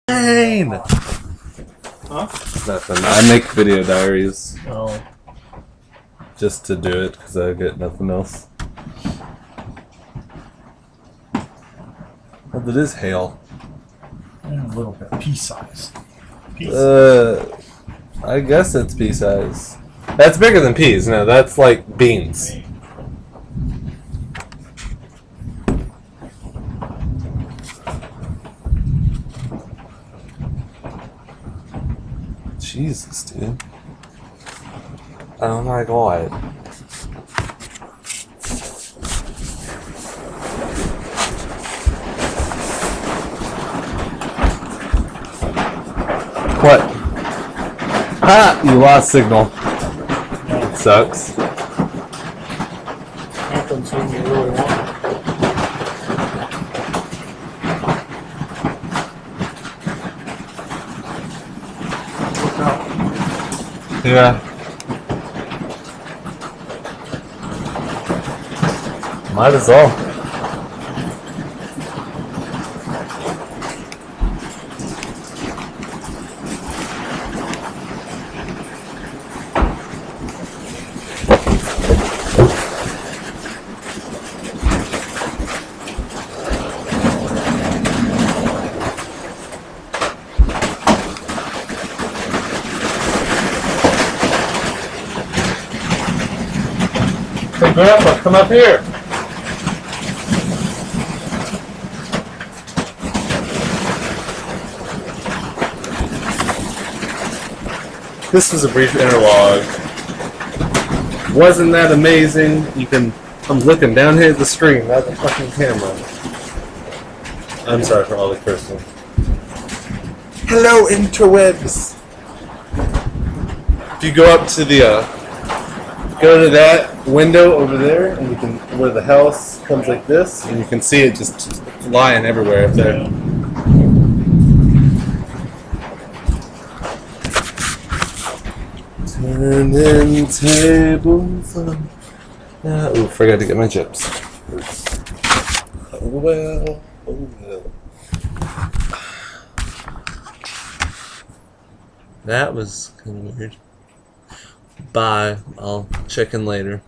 Pain! Huh? Nothing. I make video diaries Oh. just to do it because I get nothing else. Well, it is hail. A little bit. Pea size. I guess it's pea size. That's bigger than peas. No, that's like beans. Jesus, dude. Oh my god. What? Ha! You lost signal. It sucks. Happens when you really want it. Look out. Yeah. Might as well. Hey, Grandpa, come up here. This was a brief interlog. Wasn't that amazing? I'm looking down here at the screen, not the fucking camera. I'm sorry for all the cursing. Hello, interwebs! If you go up to go to that window over there, and you can, where the house comes like this, and you can see it just flying everywhere up there. Turning tables on. Ooh, forgot to get my chips. Oh well, oh well. That was kind of weird. Bye. I'll check in later.